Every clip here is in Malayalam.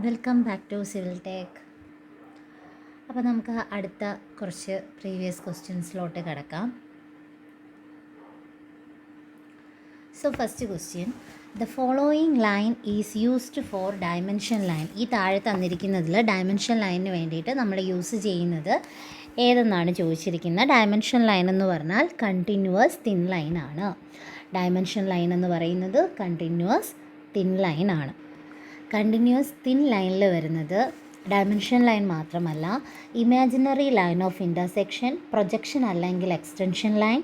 Welcome back to civil tech. അപ്പോൾ നമുക്ക് അടുത്ത കുറച്ച് പ്രീവിയസ് ക്വസ്റ്റ്യൻസിലോട്ട് കിടക്കാം. So first question, the following line is used for dimension line. ഈ താഴെ തന്നിരിക്കുന്നതിൽ ഡയമെൻഷൻ ലൈനിന് വേണ്ടിയിട്ട് നമ്മൾ യൂസ് ചെയ്യുന്നത് ഏതെന്നാണ് ചോദിച്ചിരിക്കുന്നത്. ഡയമെൻഷൻ ലൈൻ എന്ന് പറഞ്ഞാൽ കണ്ടിന്യൂവസ് തിൻ ലൈൻ ആണ്. ഡയമെൻഷൻ ലൈൻ എന്ന് പറയുന്നത് കണ്ടിന്യൂവസ് തിൻ ലൈൻ ആണ്. കണ്ടിന്യൂസ് തിൻ ലൈനിൽ വരുന്നത് ഡയമെൻഷൻ ലൈൻ മാത്രമല്ല, imaginary line of intersection, projection അല്ലെങ്കിൽ extension line,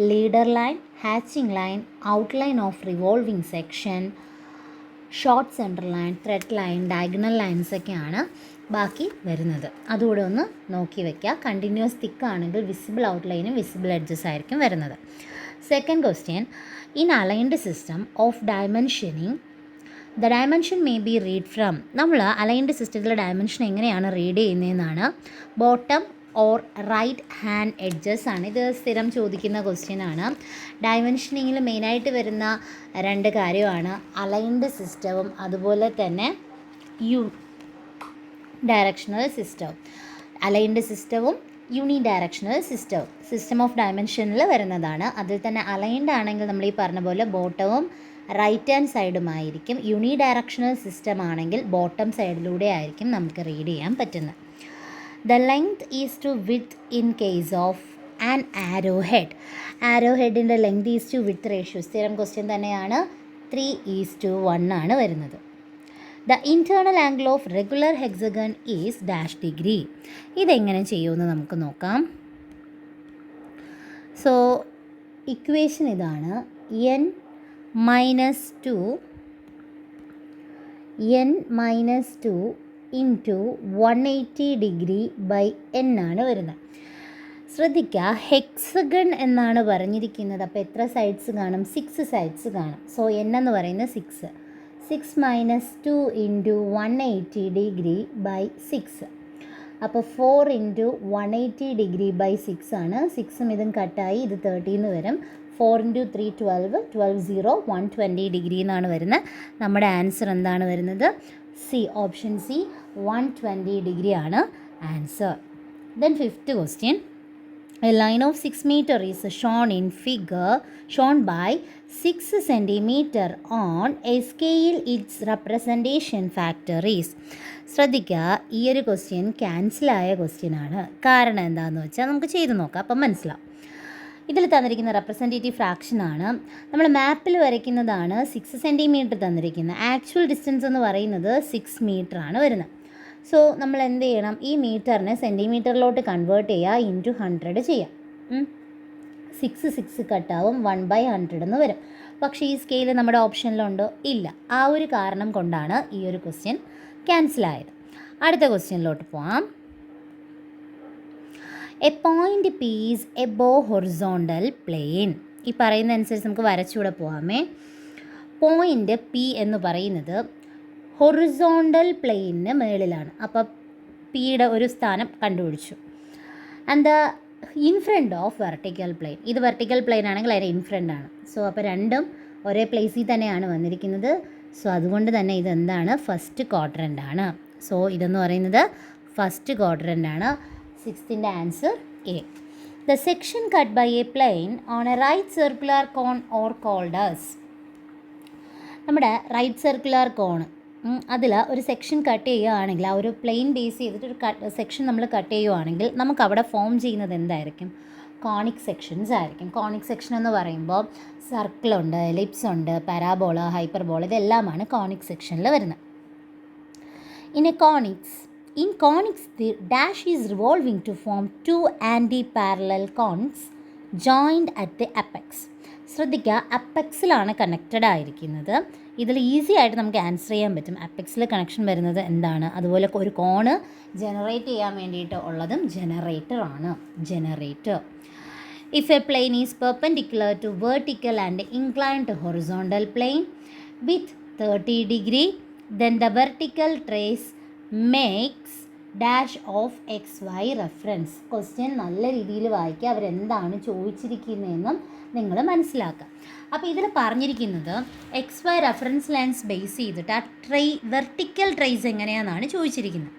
leader line, hatching line, outline of revolving section, short centre line, thread line, diagonal lines ഒക്കെയാണ് ബാക്കി വരുന്നത്. അതുകൂടെ ഒന്ന് നോക്കി വയ്ക്കുക. കണ്ടിന്യൂസ് തിക്ക് ആണെങ്കിൽ വിസിബിൾ ഔട്ട്ലൈനും വിസിബിൾ എഡ്ജസ് ആയിരിക്കും വരുന്നത്. Second question, in aligned system of dimensioning the dimension may be read from. നമ്മൾ അലൈൻഡ് സിസ്റ്റത്തിലെ ഡയമെൻഷൻ എങ്ങനെയാണ് റീഡ് ചെയ്യുന്നതെന്നാണ്. Bottom or right hand edges ആണ്. ഇത് സ്ഥിരം ചോദിക്കുന്ന ക്വസ്റ്റ്യൻ ആണ്. ഡയമെൻഷനിങ്ങിൽ മെയിനായിട്ട് വരുന്ന രണ്ട് കാര്യമാണ് അലൈൻഡ് സിസ്റ്റവും അതുപോലെ തന്നെ ഡയറക്ഷണൽ സിസ്റ്റവും. അലൈൻഡ് സിസ്റ്റവും യൂണി ഡയറക്ഷണൽ സിസ്റ്റവും സിസ്റ്റം ഓഫ് ഡയമെൻഷനിൽ വരുന്നതാണ്. അതിൽ തന്നെ അലൈൻഡ് ആണെങ്കിൽ നമ്മൾ ഈ പറഞ്ഞ പോലെ ബോട്ടവും റൈറ്റ് ഹാൻഡ് സൈഡുമായിരിക്കും. യൂണി ഡയറക്ഷണൽ സിസ്റ്റം ആണെങ്കിൽ ബോട്ടം സൈഡിലൂടെ ആയിരിക്കും നമുക്ക് റീഡ് ചെയ്യാൻ പറ്റുന്നത്. The length is to width in case of an arrow head. Arrow ഹെഡിൻ്റെ length is to width ratio സ്ഥിരം ക്വസ്റ്റ്യൻ തന്നെയാണ്. 3:1 ആണ് വരുന്നത്. The internal angle of regular hexagon is dash degree. ഇതെങ്ങനെ ചെയ്യുമെന്ന് നമുക്ക് നോക്കാം. സോ ഇക്വേഷൻ ഇതാണ്. n -2 into 180 degree by n ആണ് വരുന്നത്. ശ്രദ്ധിക്കുക, ഹെക്സഗൺ എന്നാണ് പറഞ്ഞിരിക്കുന്നത്. അപ്പോൾ എത്ര സൈഡ്സ് കാണും? 6 സൈഡ്സ് കാണും. സോ n എന്ന് പറയുന്നത് 6 -2 ഇൻറ്റു 180 ഡിഗ്രി ബൈ 6. അപ്പോൾ 4 ഇൻറ്റു 180 ഡിഗ്രി ബൈ 6 ആണ്. 6ഉം ഇതും കട്ടായി ഇത് 13 വരും. 4 ഇൻറ്റു 3 12 0 120 ഡിഗ്രി എന്നാണ് വരുന്നത്. നമ്മുടെ ആൻസർ എന്താണ് വരുന്നത്? സി, ഓപ്ഷൻ സി, 120 ഡിഗ്രി ആണ് answer. Then fifth question, a line of 6 meter is shown by 6 centimeter on a scale. Its representation factor is. ശ്രദ്ധിക്കുക, ഈ ഒരു ക്വസ്റ്റ്യൻ ക്യാൻസലായ ക്വസ്റ്റ്യൻ ആണ്. കാരണം എന്താണെന്ന് വെച്ചാൽ നമുക്ക് ചെയ്ത് നോക്കാം, അപ്പം മനസ്സിലാവും. ഇതിൽ തന്നിരിക്കുന്ന റെപ്രസെൻറ്റേറ്റീവ് ഫ്രാക്ഷനാണ്. നമ്മൾ മാപ്പിൽ വരയ്ക്കുന്നതാണ് 6 സെൻറ്റിമീറ്റർ തന്നിരിക്കുന്നത്. ആക്ച്വൽ ഡിസ്റ്റൻസ് എന്ന് പറയുന്നത് 6 മീറ്റർ ആണ് വരുന്നത്. സോ നമ്മൾ എന്ത് ചെയ്യണം? ഈ മീറ്ററിനെ സെൻറ്റിമീറ്ററിലോട്ട് കൺവേർട്ട് ചെയ്യുക, ഇൻറ്റു 100 ചെയ്യാം. 6 കട്ടാവും, 1/100 എന്ന് വരും. പക്ഷേ ഈ സ്കെയിൽ നമ്മുടെ ഓപ്ഷനിലുണ്ടോ? ഇല്ല. ആ ഒരു കാരണം കൊണ്ടാണ് ഈ ഒരു ക്വസ്റ്റ്യൻ ക്യാൻസലായത്. അടുത്ത ക്വസ്റ്റ്യനിലോട്ട് പോവാം. A point P is above horizontal plane. ഈ പറയുന്ന അനുസരിച്ച് നമുക്ക് വരച്ചുകൂടെ പോകാമേ. പോയിൻ്റ് പി എന്ന് പറയുന്നത് ഹൊറിസോണ്ടൽ പ്ലെയിനിന് മുകളിലാണ്. അപ്പോൾ പിയുടെ ഒരു സ്ഥാനം കണ്ടുപിടിച്ചു. And the in front of vertical plane. ഇത് വെർട്ടിക്കൽ പ്ലെയിൻ ആണെങ്കിൽ അതിന് ഇൻ ഫ്രണ്ട് ആണ്. സോ അപ്പോൾ രണ്ടും ഒരേ പ്ലേസിൽ തന്നെയാണ് വന്നിരിക്കുന്നത്. സോ അതുകൊണ്ട് തന്നെ ഇതെന്താണ്? ഫസ്റ്റ് ക്വാഡ്രൻ്റ് ആണ്. സോ ഇതെന്ന് പറയുന്നത് ഫസ്റ്റ് ക്വാഡ്രൻ്റ് ആണ്. 6th answer A. The section cut by a plane on a right circular cone or called as. നമ്മുടെ റൈറ്റ് സർക്കുലർ കോൺ അതിൽ ഒരു സെക്ഷൻ കട്ട് ചെയ്യുകയാണെങ്കിൽ, ആ ഒരു പ്ലെയിൻ ബേസ് ചെയ്തിട്ട് ഒരു സെക്ഷൻ നമ്മൾ കട്ട് ചെയ്യുകയാണെങ്കിൽ നമുക്ക് അവിടെ ഫോം ചെയ്യുന്നത് എന്തായിരിക്കും? കോണിക് സെക്ഷൻസ് ആയിരിക്കും. കോണിക് സെക്ഷൻ എന്ന് പറയുമ്പോൾ സർക്കിളുണ്ട്, എലിപ്സ് ഉണ്ട്, പാരാബോള, ഹൈപ്പർബോള, ഇതെല്ലാമാണ് കോണിക് സെക്ഷനിൽ വരുന്നത്. In conics, the dash is revolving to form 2 anti-parallel cones joined at the apex. ശ്രദ്ധിക്കുക, അപ്പെക്സിലാണ് കണക്റ്റഡ് ആയിരിക്കുന്നത്. ഇതിൽ ഈസി ആയിട്ട് നമുക്ക് ആൻസർ ചെയ്യാൻ പറ്റും. അപ്പെക്സിൽ കണക്ഷൻ വരുന്നത് എന്താണ്? അതുപോലെ ഒരു കോണ് ജനറേറ്റ് ചെയ്യാൻ വേണ്ടിയിട്ട് ഉള്ളതും ജനറേറ്റർ ആണ്. Generator. If a plane is perpendicular to vertical and inclined to horizontal plane with 30 degree, then the vertical trace makes dash of XY reference. Question നല്ല രീതിയിൽ വായിക്കുക, അവരെന്താണ് ചോദിച്ചിരിക്കുന്നതെന്നും നിങ്ങൾ മനസ്സിലാക്കുക. അപ്പോൾ ഇതിൽ പറഞ്ഞിരിക്കുന്നത് XY റെഫറൻസ് ലൈൻസ് ബേസ് ചെയ്തിട്ട് ആ വെർട്ടിക്കൽ ട്രേസ് എങ്ങനെയാണെന്നാണ് ചോദിച്ചിരിക്കുന്നത്.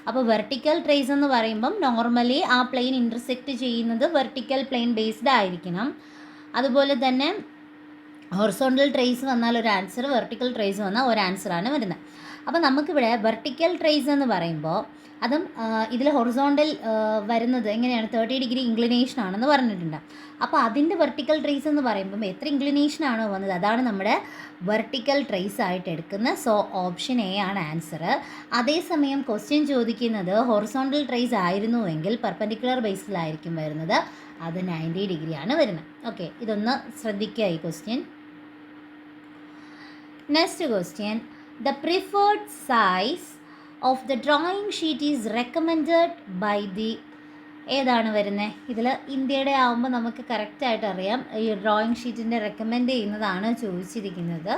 അപ്പോൾ വെർട്ടിക്കൽ ട്രേസ് എന്ന് പറയുമ്പം നോർമലി ആ പ്ലെയിൻ ഇൻ്റർസെക്റ്റ് ചെയ്യുന്നത് വെർട്ടിക്കൽ പ്ലെയിൻ ബേസ്ഡ് ആയിരിക്കണം. അതുപോലെ തന്നെ ഹൊറിസോണ്ടൽ ട്രേസ് വന്നാൽ ഒരു ആൻസർ, വെർട്ടിക്കൽ ട്രേസ് വന്നാൽ ഒരു ആൻസറാണ് വരുന്നത്. അപ്പോൾ നമുക്കിവിടെ വെർട്ടിക്കൽ ട്രേസ് എന്ന് പറയുമ്പോൾ അതും ഇതിൽ ഹൊറിസോണ്ടൽ വരുന്നത് എങ്ങനെയാണ് 30 ഡിഗ്രി ഇൻക്ലിനേഷൻ ആണെന്ന് പറഞ്ഞിട്ടുണ്ട്. അപ്പോൾ അതിൻ്റെ വെർട്ടിക്കൽ ട്രേസ് എന്ന് പറയുമ്പം എത്ര ഇൻക്ലിനേഷൻ ആണോ വന്നത് അതാണ് നമ്മുടെ വെർട്ടിക്കൽ ട്രേസ് ആയിട്ട് എടുക്കുന്നത്. സോ ഓപ്ഷൻ എ ആണ് ആൻസർ. അതേസമയം ക്വസ്റ്റ്യൻ ചോദിക്കുന്നത് ഹൊറിസോണ്ടൽ ട്രേസ് ആയിരുന്നുവെങ്കിൽ പെർപെൻഡിക്കുലർ ബേസിലായിരിക്കും വരുന്നത്, അത് 90 ഡിഗ്രിയാണ് വരുന്നത്. ഓക്കെ, ഇതൊന്ന് ശ്രദ്ധിക്കുക ഈ question. Next question, the preferred size of the drawing sheet is recommended by the, ഏതാണ് വരുന്നത്? ഇതിൽ ഇന്ത്യയുടെ ആകുമ്പോൾ നമുക്ക് കറക്റ്റായിട്ട് അറിയാം, ഈ ഡ്രോയിങ് ഷീറ്റിൻ്റെ റെക്കമെൻഡ് ചെയ്യുന്നതാണ് ചോദിച്ചിരിക്കുന്നത്.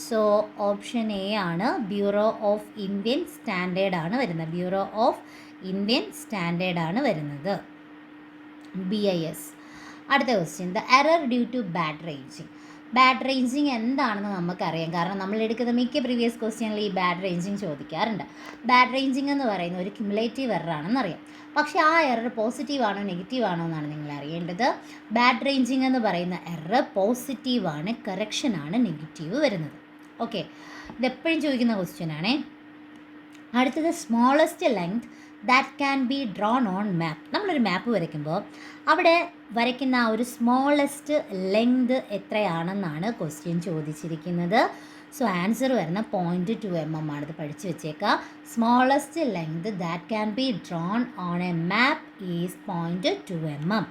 സോ ഓപ്ഷൻ എ ആണ്, ബ്യൂറോ ഓഫ് ഇന്ത്യൻ സ്റ്റാൻഡേർഡ് ആണ് വരുന്നത്. ബ്യൂറോ ഓഫ് ഇന്ത്യൻ സ്റ്റാൻഡേർഡ് ആണ് വരുന്നത്, BIS. അടുത്ത question, the error due to bad ranging. Bad ranging എന്താണെന്ന് നമുക്കറിയാം, കാരണം നമ്മൾ എടുക്കുന്ന മിക്ക പ്രീവിയസ് ക്വസ്റ്റ്യനിൽ ഈ ബാഡ് റേഞ്ചിങ് ചോദിക്കാറുണ്ട്. ബാഡ് റേഞ്ചിങ് എന്ന് പറയുന്ന ഒരു ക്യുമുലേറ്റീവ് എറർ ആണെന്നറിയാം. പക്ഷേ ആ എറർ പോസിറ്റീവ് ആണോ നെഗറ്റീവ് ആണോ എന്നാണ് നിങ്ങൾ അറിയേണ്ടത്. ബാഡ് റേഞ്ചിങ് എന്ന് പറയുന്ന എറർ പോസിറ്റീവാണ്, കറക്ഷനാണ് നെഗറ്റീവ് വരുന്നത്. ഓക്കെ, ഇതെപ്പോഴും ചോദിക്കുന്ന ക്വസ്റ്റ്യൻ ആണേ. അടുത്തത്, smallest length that can be drone on മാപ്പ്. നമ്മളൊരു മാപ്പ് വരയ്ക്കുമ്പോൾ അവിടെ വരയ്ക്കുന്ന ആ ഒരു സ്മോളസ്റ്റ് ലെങ്ത് എത്രയാണെന്നാണ് ക്വസ്റ്റ്യൻ ചോദിച്ചിരിക്കുന്നത്. സോ ആൻസർ വരുന്ന 0.2 mm ആണ്. ഇത് പഠിച്ചു വെച്ചേക്കാം. Smallest length that can be drone on A map is 0.2 mm.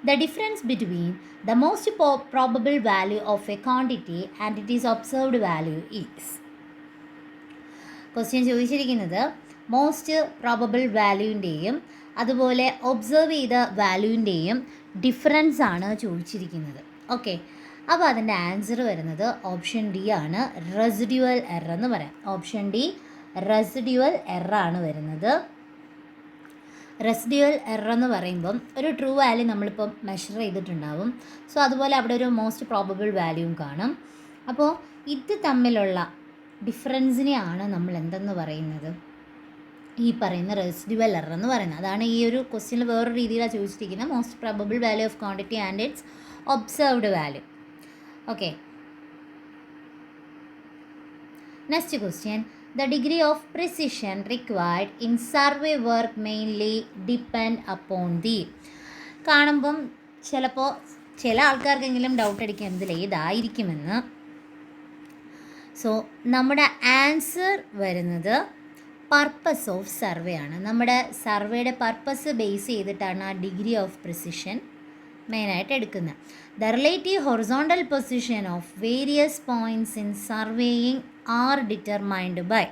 The difference between the most probable value of a quantity and its observed value is. Question ചോദിച്ചിരിക്കുന്നത് മോസ്റ്റ് പ്രോബബിൾ വാല്യൂവിൻ്റെയും അതുപോലെ ഒബ്സർവ് ചെയ്ത വാല്യൂവിൻ്റെയും ഡിഫറൻസ് ആണ് ചോദിച്ചിരിക്കുന്നത്. ഓക്കെ, അപ്പോൾ അതിൻ്റെ ആൻസർ വരുന്നത് ഓപ്ഷൻ ഡി ആണ്, റെസിഡ്യുവൽ എറർ എന്ന് പറയാം. ഓപ്ഷൻ ഡി റെസിഡ്യുവൽ എറർ ആണ് വരുന്നത്. റെസിഡ്യുവൽ എറർ എന്ന് പറയുമ്പം ഒരു ട്രൂ വാല്യൂ നമ്മളിപ്പം മെഷർ ചെയ്തിട്ടുണ്ടാവും. സോ അതുപോലെ അവിടെ ഒരു മോസ്റ്റ് പ്രോബബിൾ വാല്യൂവും കാണും. അപ്പോൾ ഇത് തമ്മിലുള്ള ഡിഫറൻസിനെയാണ് നമ്മൾ എന്തെന്ന് പറയുന്നത്, ഈ പറയുന്ന റെസിഡ്യുവൽ എറർ എന്ന് പറയുന്നത്. അതാണ് ഈ ഒരു ക്വസ്റ്റ്യനിൽ വേറൊരു രീതിയിലാണ് ചോദിച്ചിരിക്കുന്നത്, most probable value of quantity and it's observed value. Okay, next question, the degree of precision required in survey work mainly depend upon the. കാണുമ്പം ചിലപ്പോൾ ചില ആൾക്കാർക്കെങ്കിലും ഡൗട്ട് അടിക്കും എന്തിൽ ഏതായിരിക്കുമെന്ന്. സോ നമ്മുടെ ആൻസർ വരുന്നത് പർപ്പസ് ഓഫ് സർവേ ആണ്. നമ്മുടെ സർവേയുടെ പർപ്പസ് ബേസ് ചെയ്തിട്ടാണ് ആ ഡിഗ്രി ഓഫ് പ്രിസിഷൻ മെയിനായിട്ട് എടുക്കുന്നത്. The relative horizontal position of various points in surveying are determined by.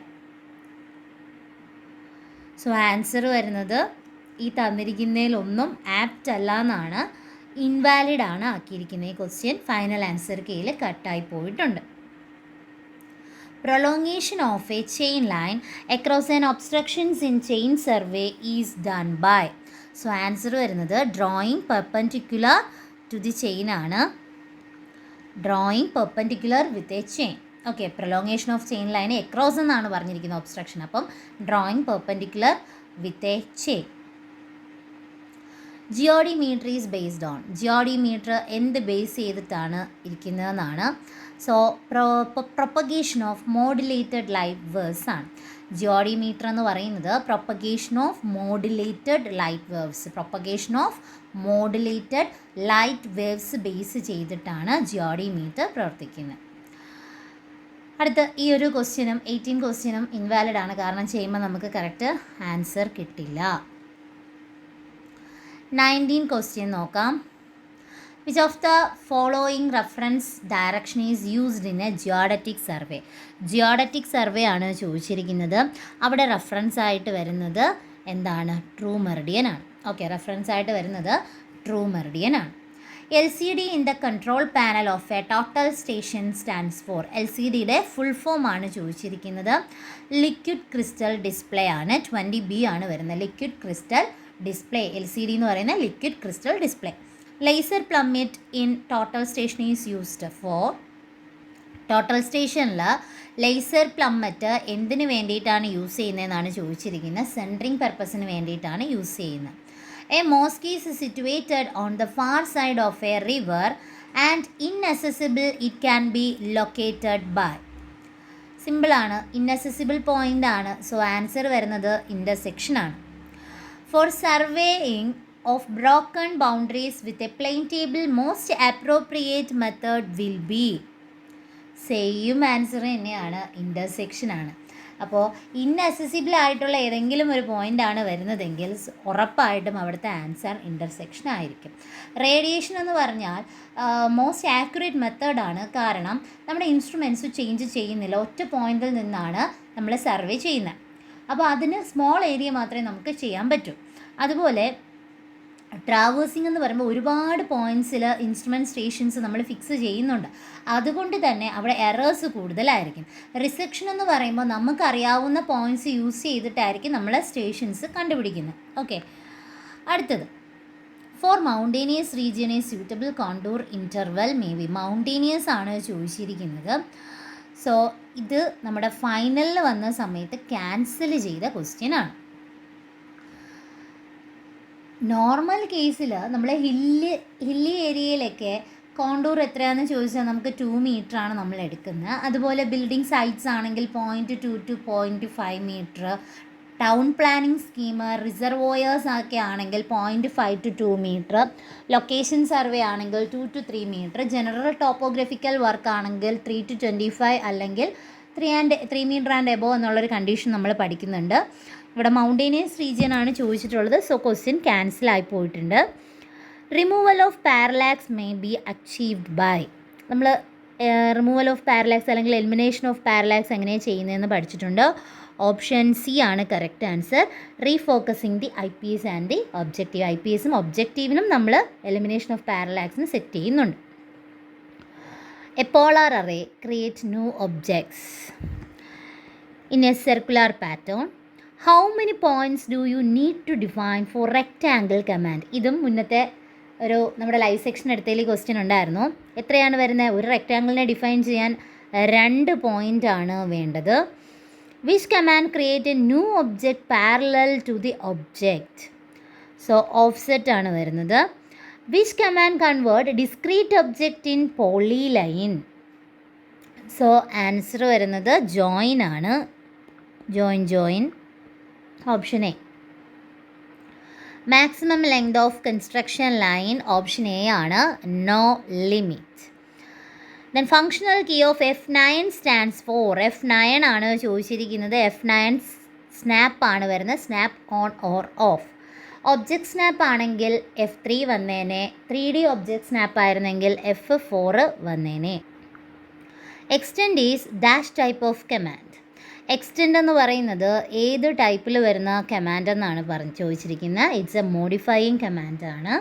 So answer വരുന്നത് ഈ തന്നിരിക്കുന്നതിലൊന്നും ആപ്റ്റ് അല്ല എന്നാണ്, ഇൻവാലിഡ് ആണ് ആക്കിയിരിക്കുന്നത്. ഈ ക്വസ്റ്റ്യൻ ഫൈനൽ ആൻസർ കീഴിൽ കട്ടായി പോയിട്ടുണ്ട്. Prolongation of a chain line across an obstructions in chain survey is done by. So answer വരുന്നത് drawing perpendicular to the chain ആണ്. Drawing perpendicular with a chain. Okay, prolongation of chain line across എന്നാണ് പറഞ്ഞിരിക്കുന്നത് ഒബ്സ്ട്രക്ഷൻ. അപ്പം drawing perpendicular with a chain. Geodimeter is based on. Geodimeter എന്ത് ബേസ് ചെയ്തിട്ടാണ് ഇരിക്കുന്നതെന്നാണ്. So propagation of modulated light waves ആണ്. ജിയോഡിമീറ്റർ എന്ന് പറയുന്നത് propagation of modulated light waves, propagation of modulated light waves base ചെയ്തിട്ടാണ് ജിയോഡിമീറ്റർ പ്രവർത്തിക്കുന്നത്. അടുത്ത ഈ ഒരു ക്വസ്റ്റ്യനും 18 ക്വസ്റ്റ്യനും ഇൻവാലിഡ് ആണ്, കാരണം ചെയ്യുമ്പോൾ നമുക്ക് കറക്റ്റ് ആൻസർ കിട്ടില്ല. 19 ക്വസ്റ്റ്യൻ നോക്കാം. Which of the following reference direction is used in a geodetic survey. Geodetic survey ആണ് ചോദിച്ചിരിക്കുന്നത്. അവിടെ റെഫറൻസ് ആയിട്ട് വരുന്നത് എന്താണ്? ട്രൂ മെറിഡിയൻ ആണ്. ഓക്കെ, റെഫറൻസ് ആയിട്ട് വരുന്നത് ട്രൂ മെറിഡിയൻ ആണ്. LCD in the control panel of a total station stands for. LCDയുടെ ഫുൾ ഫോം ആണ് ചോദിച്ചിരിക്കുന്നത്. ലിക്വിഡ് ക്രിസ്റ്റൽ ഡിസ്പ്ലേ ആണ്. 20B ആണ് വരുന്നത്. Liquid crystal display. LCD എന്ന് പറയുന്ന liquid crystal display. Laser plummet in total station is used for. Total സ്റ്റേഷനിൽ ലേസർ പ്ലമ്മറ്റ് എന്തിനു വേണ്ടിയിട്ടാണ് യൂസ് ചെയ്യുന്നതെന്നാണ് ചോദിച്ചിരിക്കുന്നത്. സെൻറ്ററിങ് പർപ്പസിന് വേണ്ടിയിട്ടാണ് യൂസ് ചെയ്യുന്നത്. A mosque is situated on the far side of a river and inaccessible it can be located by. സിമ്പിളാണ്, ഇൻഅക്സസിബിൾ പോയിൻ്റ് ആണ്. സോ ആൻസർ വരുന്നത് ഇൻ്റർസെക്ഷൻ ആണ്. For surveying of broken boundaries with a plane table most appropriate method will be. Same answer തന്നെയാണ്, ഇൻ്റർസെക്ഷൻ ആണ്. അപ്പോൾ ഇൻഅക്സസിബിൾ ആയിട്ടുള്ള ഏതെങ്കിലും ഒരു പോയിൻ്റാണ് വരുന്നതെങ്കിൽ ഉറപ്പായിട്ടും അവിടുത്തെ ആൻസർ ഇൻ്റർസെക്ഷൻ ആയിരിക്കും. റേഡിയേഷൻ എന്ന് പറഞ്ഞാൽ മോസ്റ്റ് ആക്യുറേറ്റ് മെത്തേഡാണ്. കാരണം നമ്മുടെ ഇൻസ്ട്രുമെൻറ്റ്സ് ചേഞ്ച് ചെയ്യുന്നില്ല, ഒറ്റ പോയിന്റിൽ നിന്നാണ് നമ്മൾ സർവേ ചെയ്യുന്നത്. അപ്പോൾ അതിന് സ്മോൾ ഏരിയ മാത്രമേ നമുക്ക് ചെയ്യാൻ പറ്റൂ. അതുപോലെ ട്രാവേഴ്സിംഗ് എന്ന് പറയുമ്പോൾ ഒരുപാട് പോയിൻറ്റ്സിൽ ഇൻസ്ട്രുമെൻറ്റ് സ്റ്റേഷൻസ് നമ്മൾ ഫിക്സ് ചെയ്യുന്നുണ്ട്. അതുകൊണ്ട് തന്നെ അവിടെ എറേഴ്സ് കൂടുതലായിരിക്കും. റിസെക്ഷൻ എന്ന് പറയുമ്പോൾ നമുക്കറിയാവുന്ന പോയിൻറ്റ്സ് യൂസ് ചെയ്തിട്ടായിരിക്കും നമ്മൾ സ്റ്റേഷൻസ് കണ്ടുപിടിക്കുന്നത്. ഓക്കെ, അടുത്തത് for mountainous region is suitable contour interval may be. Mountainous ആണ് ചോദിച്ചിരിക്കുന്നത്. സോ ഇത് നമ്മുടെ ഫൈനലിൽ വന്ന സമയത്ത് ക്യാൻസൽ ചെയ്ത ക്വസ്റ്റ്യൻ ആണ്. നോർമൽ കേസിൽ നമ്മൾ ഹില്ലി ഏരിയയിലൊക്കെ കോണ്ടൂർ എത്രയാണെന്ന് ചോദിച്ചാൽ നമുക്ക് 2 മീറ്ററാണ് നമ്മൾ എടുക്കുന്നത്. അതുപോലെ ബിൽഡിംഗ് സൈറ്റ്സ് ആണെങ്കിൽ 0.2 to 0.5 metre. Town planning scheme, reservoirs ഒക്കെ ആണെങ്കിൽ 0.5 to 2 മീറ്റർ. ലൊക്കേഷൻ സർവേ ആണെങ്കിൽ 2 to 3 metre. General topographical work ആണെങ്കിൽ 3 to 25 അല്ലെങ്കിൽ 3 മീറ്റർ ആൻഡ് എബോവ് എന്നുള്ളൊരു കണ്ടീഷൻ നമ്മൾ പഠിക്കുന്നുണ്ട്. ഇവിടെ മൗണ്ടേനിയസ് റീജിയൻ ആണ് ചോദിച്ചിട്ടുള്ളത്. സോ ക്വസ്റ്റ്യൻ ക്യാൻസൽ ആയി പോയിട്ടുണ്ട്. Removal of parallax may be achieved by. നമ്മൾ റിമൂവൽ ഓഫ് പാരലാക്സ് അല്ലെങ്കിൽ എലിമിനേഷൻ ഓഫ് പാരലാക്സ് എങ്ങനെയാണ് ചെയ്യുന്നതെന്ന് പഠിച്ചിട്ടുണ്ട്. ഓപ്ഷൻ സി ആണ് correct answer. Refocusing the IPS and the objective. IPSും ഒബ്ജക്റ്റീവിനും നമ്മൾ എലിമിനേഷൻ ഓഫ് പാരലാക്സിന് സെറ്റ് ചെയ്യുന്നുണ്ട്. A polar array create new objects in a circular pattern. How many points do you need to define for rectangle command. ഇതും മുന്നത്തെ ഒരു നമ്മുടെ ലൈവ് സെക്ഷൻ എടുത്തതിൽ ക്വസ്റ്റ്യൻ ഉണ്ടായിരുന്നു. എത്രയാണ് വരുന്നത്? ഒരു റെക്റ്റാങ്കിളിനെ ഡിഫൈൻ ചെയ്യാൻ 2 പോയിൻ്റ് ആണ് വേണ്ടത്. Which command create a new object parallel to the object. So offset ആണ് വരുന്നത്. Which command convert discrete object in polyline. So answer വരുന്നത് ജോയിൻ ആണ്. Join option A. Maximum length of construction line option A ആണ്, no limit. Then functional key of F9 stands for. F9 ആണ് ചോദിച്ചിരിക്കുന്നത്. F9 സ്നാപ്പ് ആണ് വരുന്നത്. Snap on or off. Object snap ആണെങ്കിൽ F3 വന്നേനെ. 3D ഒബ്ജക്റ്റ് സ്നാപ്പ് ആയിരുന്നെങ്കിൽ F4 വന്നേനെ. Extend is dash type of command. Extend എന്ന് പറയുന്നത് ഏത് ടൈപ്പിൽ വരുന്ന കമാൻഡ് എന്നാണ് ചോദിച്ചിരിക്കുന്നത്. ഇറ്റ്സ് എ മോഡിഫയിങ് കമാൻഡ് ആണ്.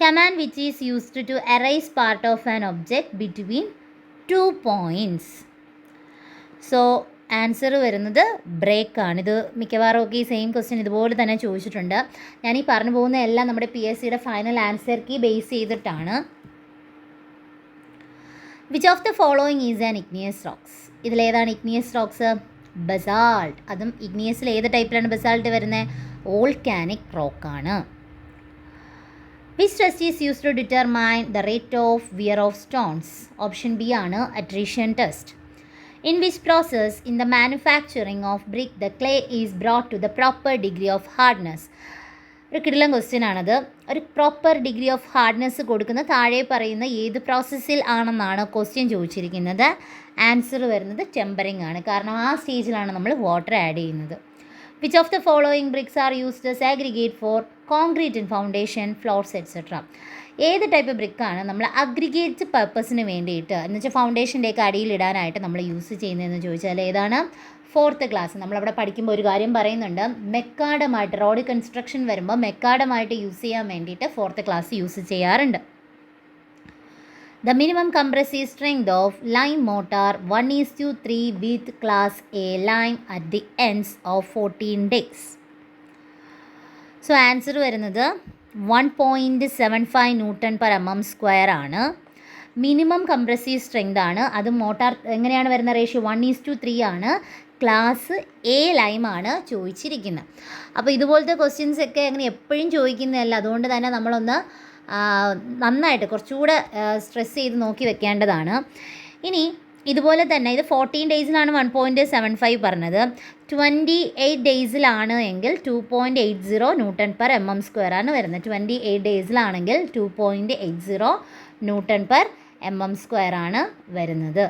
Command which is used to erase part of an object between 2 points. So answer വരുന്നത് ബ്രേക്ക് ആണ്. ഇത് മിക്കവാറും ഒക്കെ ഈ സെയിം ക്വസ്റ്റ്യൻ ഇതുപോലെ തന്നെ ചോദിച്ചിട്ടുണ്ട്. ഞാൻ ഈ പറഞ്ഞു പോകുന്ന എല്ലാം നമ്മുടെ PSCയുടെ ഫൈനൽ ആൻസർ കീ ബേസ് ചെയ്തിട്ടാണ്. Which of the following is an igneous rocks. ഇതിലേതാണ് ഇഗ്നിയസ് റോക്സ്? ബസാൾട്ട്. അതും ഇഗ്നിയസിൽ ഏത് ടൈപ്പിലാണ് ബസാൾട്ട് വരുന്നത്? വോൾക്കാനിക് റോക്കാണ്. Which test is used to determine the rate of wear of stones. Option B ആണ് attrition test. In which process in the manufacturing of brick the clay is brought to the proper degree of hardness. ഒരു കിടിലൻ ക്വസ്റ്റ്യൻ ആണത്. ഒരു പ്രോപ്പർ ഡിഗ്രി ഓഫ് ഹാർഡ്നെസ് കൊടുക്കുന്ന താഴെ പറയുന്ന ഏത് പ്രോസസ്സിൽ ആണെന്നാണ് ക്വസ്റ്റ്യൻ ചോദിച്ചിരിക്കുന്നത്. ആൻസർ വരുന്നത് ടെമ്പറിങ് ആണ്. കാരണം ആ സ്റ്റേജിലാണ് നമ്മൾ വാട്ടർ ആഡ് ചെയ്യുന്നത്. Which of the following BRICS are used as aggregate four concrete in foundation floors et cetera. ഏത് ടൈപ്പ് ബ്രിക്കാണ് നമ്മൾ അഗ്രിഗേറ്റ് പർപ്പസിന് വേണ്ടിയിട്ട് എന്ന് വെച്ചാൽ ഫൗണ്ടേഷൻ്റെയൊക്കെ അടിയിലിടാനായിട്ട് നമ്മൾ യൂസ് ചെയ്യുന്നതെന്ന് ചോദിച്ചാൽ ഏതാണ്? 4th ക്ലാസ് നമ്മളവിടെ പഠിക്കുമ്പോൾ ഒരു കാര്യം പറയുന്നുണ്ട്. മെക്കാഡമായിട്ട് റോഡ് കൺസ്ട്രക്ഷൻ വരുമ്പോൾ മെക്കാഡമായിട്ട് യൂസ് ചെയ്യാൻ വേണ്ടിയിട്ട് 4th ക്ലാസ് യൂസ് ചെയ്യാറുണ്ട്. The minimum compressive strength of lime mortar 1:3 with class A lime at the ends of 14 days. So answer വരുന്നത് 1.75 ന്യൂട്ടൺ പെർ mm² ആണ്. മിനിമം കംപ്രസീവ് സ്ട്രെങ്ത് ആണ്. അത് മോട്ടാർ എങ്ങനെയാണ് വരുന്ന റേഷ്യോ 1:3 ആണ്. ക്ലാസ് എ ലൈമാണ് ചോദിച്ചിരിക്കുന്നത്. അപ്പോൾ ഇതുപോലത്തെ ക്വസ്റ്റ്യൻസ് ഒക്കെ അങ്ങനെ എപ്പോഴും ചോദിക്കുന്നതല്ല. അതുകൊണ്ട് തന്നെ നമ്മളൊന്ന് നന്നായിട്ട് കുറച്ചുകൂടെ സ്ട്രെസ് ചെയ്ത് നോക്കി വെക്കേണ്ടതാണ്. ഇനി ഇതുപോലെ തന്നെ ഇത് 14 ഡേയ്സിലാണ് 1.75 പറഞ്ഞത്. 28 ഡേയ്സിലാണ് എങ്കിൽ 2.80 ന്യൂട്ടൺ പെർ mm² ആണ് വരുന്നത്. 28 ഡേയ്സിലാണെങ്കിൽ 2.80 ന്യൂട്ടൺ പെർ mm² ആണ് വരുന്നത്.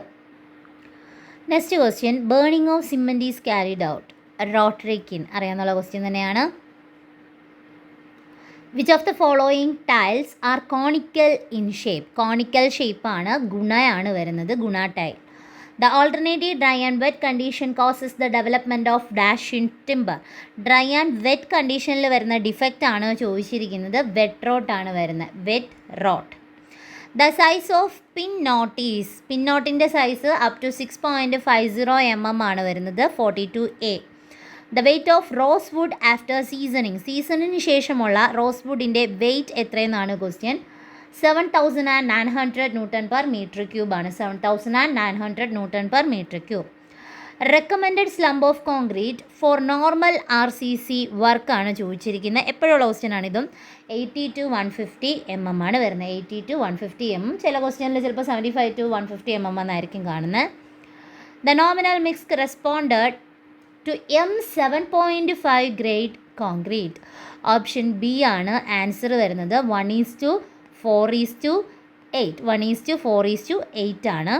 Next question, burning of cement is carried out rotary kiln. അറിയാവുന്ന ക്വസ്റ്റ്യൻ തന്നെയാണ്. Which of the following tiles are conical in shape? Conical ഷേപ്പാണ്, ഗുണയാണ് വരുന്നത്, Guna tile. The alternative dry and wet condition causes the development of dash in timber. Dry and wet കണ്ടീഷനിൽ വരുന്ന ഡിഫക്റ്റ് ആണ് ചോദിച്ചിരിക്കുന്നത്. വെറ്റ് റോട്ട് ആണ് വരുന്നത്, wet rot. The size of pin knot is, pin നോട്ടിൻ്റെ സൈസ് അപ് ടു 6.50 mm ആണ് വരുന്നത്, 42A. The weight of rose wood after seasoning, സീസണിന് ശേഷമുള്ള റോസ് വുഡിൻ്റെ വെയ്റ്റ് എത്രയെന്നാണ് question. 7,900 newton per metre cube ആണ്, 7,900 newton per metre cube. Recommended slump of concrete for normal RCC വർക്കാണ് ചോദിച്ചിരിക്കുന്നത്. എപ്പോഴുള്ള ക്വസ്റ്റ്യൻ ആണിതും. 80 to 150 mm ആണ് വരുന്നത്, 80 to 150 mm. ചില ക്വസ്റ്റ്യനിൽ ചിലപ്പോൾ 75 to 150 mm എന്നായിരിക്കും കാണുന്നത്. The nominal mix corresponded to M7.5 grade concrete. Option B ആണ് ആൻസർ വരുന്നത്. 1:4:8, 1:4:8 ആണ്.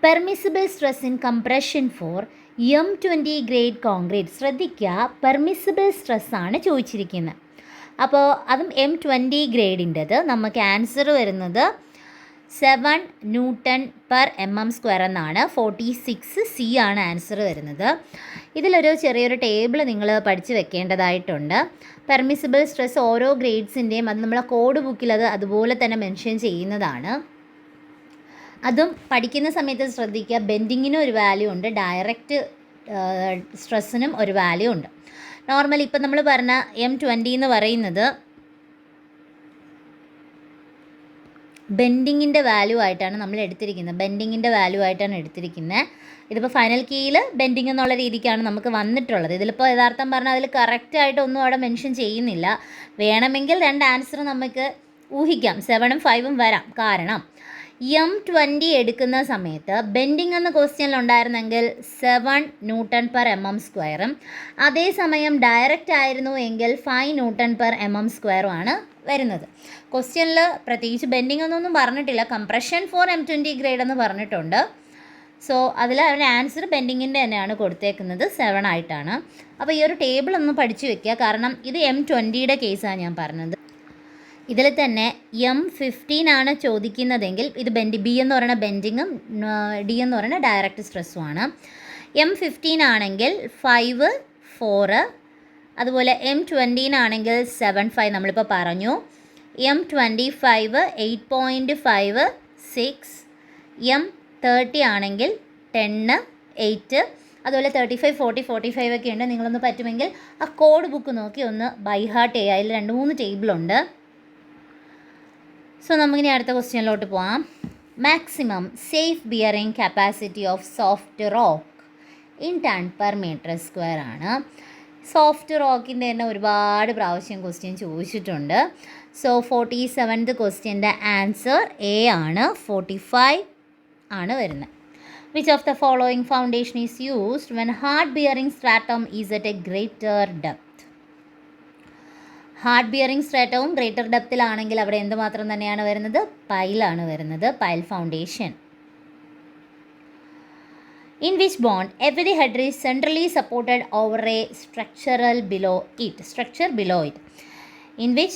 Permissible stress in compression for M20 grade concrete. ശ്രദ്ധിക്കുക, പെർമിസിബിൾ സ്ട്രെസ്സാണ് ചോദിച്ചിരിക്കുന്നത്. അപ്പോൾ അതും M20 ഗ്രേഡിൻ്റെത്. നമുക്ക് ആൻസർ വരുന്നത് 7 ന്യൂട്ടൺ പെർ mm² എന്നാണ്. 46C ആണ് ആൻസർ വരുന്നത്. ഇതിലൊരു ചെറിയൊരു ടേബിൾ നിങ്ങൾ പഠിച്ച് വെക്കേണ്ടതായിട്ടുണ്ട്. പെർമിസിബിൾ സ്ട്രെസ് ഓരോ ഗ്രേഡ്സിൻ്റെയും അത് നമ്മളെ കോഡ് ബുക്കിൽ അത് അതുപോലെ തന്നെ മെൻഷൻ ചെയ്യുന്നതാണ്. അതും പഠിക്കുന്ന സമയത്ത് ശ്രദ്ധിക്കുക, ബെൻഡിങ്ങിനും ഒരു വാല്യൂ ഉണ്ട്, ഡയറക്റ്റ് സ്ട്രെസ്സിനും ഒരു വാല്യൂ ഉണ്ട്. നോർമലി ഇപ്പം നമ്മൾ പറഞ്ഞ M20 എന്ന് പറയുന്നത് ബെൻഡിങ്ങിൻ്റെ വാല്യൂ ആയിട്ടാണ് നമ്മൾ എടുത്തിരിക്കുന്നത്, ബെൻഡിങ്ങിൻ്റെ വാല്യൂ ആയിട്ടാണ് എടുത്തിരിക്കുന്നത്. ഇതിപ്പോൾ ഫൈനൽ കീയിൽ ബെൻഡിങ് എന്നുള്ള രീതിക്കാണ് നമുക്ക് വന്നിട്ടുള്ളത്. ഇതിലിപ്പോൾ യഥാർത്ഥം പറഞ്ഞാൽ അതിൽ കറക്റ്റായിട്ടൊന്നും അവിടെ മെൻഷൻ ചെയ്യുന്നില്ല. വേണമെങ്കിൽ രണ്ട് ആൻസർ നമുക്ക് ഊഹിക്കാം, 7ഉം 5ഉം വരാം. കാരണം M20 എടുക്കുന്ന സമയത്ത് ബെൻഡിങ് എന്ന ക്വസ്റ്റ്യനിൽ ഉണ്ടായിരുന്നെങ്കിൽ 7 ന്യൂട്ടൺ പെർ mm², അതേസമയം ഡയറക്റ്റ് ആയിരുന്നു എങ്കിൽ 5 ന്യൂട്ടൺ പെർ mm² ആണ് വരുന്നത്. ക്വസ്റ്റ്യനിൽ പ്രത്യേകിച്ച് ബെൻഡിങ് എന്നൊന്നും പറഞ്ഞിട്ടില്ല, കംപ്രഷൻ ഫോർ M20 ഗ്രേഡ് എന്ന് പറഞ്ഞിട്ടുണ്ട്. സോ അതിൽ അവരുടെ ആൻസർ ബെൻഡിങ്ങിൻ്റെ തന്നെയാണ് കൊടുത്തേക്കുന്നത്, 7 ആയിട്ടാണ്. അപ്പോൾ ഈ ഒരു ടേബിൾ ഒന്ന് പഠിച്ചു വെക്കുക, കാരണം ഇത് M20യുടെ കേസാണ് ഞാൻ പറഞ്ഞത്. ഇതിൽ തന്നെ M15 ആണ് ചോദിക്കുന്നതെങ്കിൽ ഇത് ബി എന്ന് പറയുന്ന ബെൻഡിങ്ങും ഡി എന്ന് പറയുന്ന ഡയറക്റ്റ് സ്ട്രെസ്സുമാണ്. M15 ആണെങ്കിൽ 5, 4, അതുപോലെ M20 ആണെങ്കിൽ 7, 5 നമ്മളിപ്പോൾ പറഞ്ഞു. M25 8.5, 6. M30 ആണെങ്കിൽ 10, 8. അതുപോലെ 35, 40, 45 ഒക്കെ ഉണ്ട്. നിങ്ങളൊന്ന് പറ്റുമെങ്കിൽ ആ കോഡ് ബുക്ക് നോക്കി ഒന്ന് ബൈ ഹാർട്ട് ചെയ്യുക. അതിൽ 2-3 ടേബിളുണ്ട്. സോ നമുക്കിനി അടുത്ത ക്വസ്റ്റ്യനിലോട്ട് പോകാം. Maximum safe bearing capacity of soft rock in tonne per metre ആണ്. സോഫ്റ്റ് റോക്കിൻ്റെ തന്നെ ഒരുപാട് പ്രാവശ്യം ക്വസ്റ്റ്യൻ ചോദിച്ചിട്ടുണ്ട്. സോ 47th ക്വസ്റ്റ്യൻ്റെ ആൻസർ എ ആണ്, 45 ആണ് വരുന്നത്. Which of the following foundation is used when hard bearing stratum is at a greater depth? Hard bearing സ്ട്രാറ്റവും ഗ്രേറ്റർ ഡെപ്തിലാണെങ്കിൽ അവിടെ എന്തുമാത്രം തന്നെയാണ് വരുന്നത്? പൈലാണ് വരുന്നത്, pile foundation. In which bond every header is centrally supported over a structure below it? In which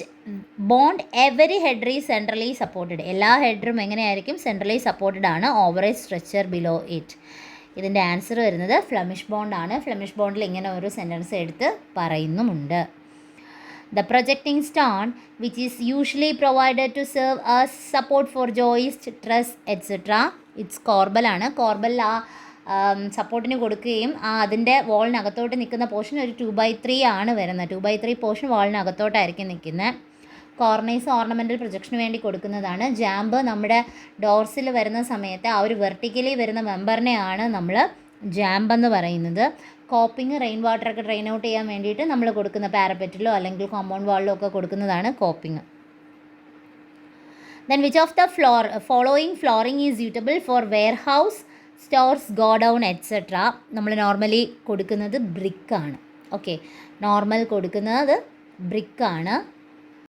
bond every header is centrally supported? എല്ലാ ഹെഡറും എങ്ങനെയായിരിക്കും? സെൻട്രലി സപ്പോർട്ടഡ് ആണ്, over A structure below it. ഇതിൻ്റെ ആൻസർ വരുന്നത് ഫ്ലെമിഷ് ബോണ്ടാണ്. ഫ്ലെമിഷ് ബോണ്ടിൽ ഇങ്ങനെ ഒരു സെൻറ്റൻസ് എടുത്ത് പറയുന്നുമുണ്ട്. The projecting stone which is usually provided to serve as support for joist, truss, etc. It's corbel ആണ്. കോർബൽ ആ സപ്പോർട്ടിന് കൊടുക്കുകയും അതിൻ്റെ വാളിനകത്തോട്ട് നിൽക്കുന്ന പോർഷൻ ഒരു 2/3 ആണ് വരുന്നത്. 2/3 പോർഷൻ വാളിനകത്തോട്ടായിരിക്കും നിൽക്കുന്നത്. കോർണേഴ്സ് ഓർണമെൻ്റൽ പ്രൊജക്ഷന് വേണ്ടി കൊടുക്കുന്നതാണ്. ജാമ്പ് നമ്മുടെ ഡോർസിൽ വരുന്ന സമയത്ത് ആ ഒരു വെർട്ടിക്കലി വരുന്ന മെമ്പറിനെയാണ് നമ്മൾ ജാമ്പ് എന്ന് പറയുന്നത്. കോപ്പിംഗ് റെയിൻ വാട്ടറൊക്കെ ഡ്രെയിൻ ഔട്ട് ചെയ്യാൻ വേണ്ടിയിട്ട് നമ്മൾ കൊടുക്കുന്ന പാരപ്പറ്റിലോ അല്ലെങ്കിൽ കോമ്പൗണ്ട് വാളിലോ ഒക്കെ കൊടുക്കുന്നതാണ് coping. Then which of the following flooring is suitable for warehouse, stores, godown, etc. നമ്മൾ നോർമലി കൊടുക്കുന്നത് ബ്രിക്കാണ്. ഓക്കെ, നോർമൽ കൊടുക്കുന്നത് ബ്രിക്കാണ്.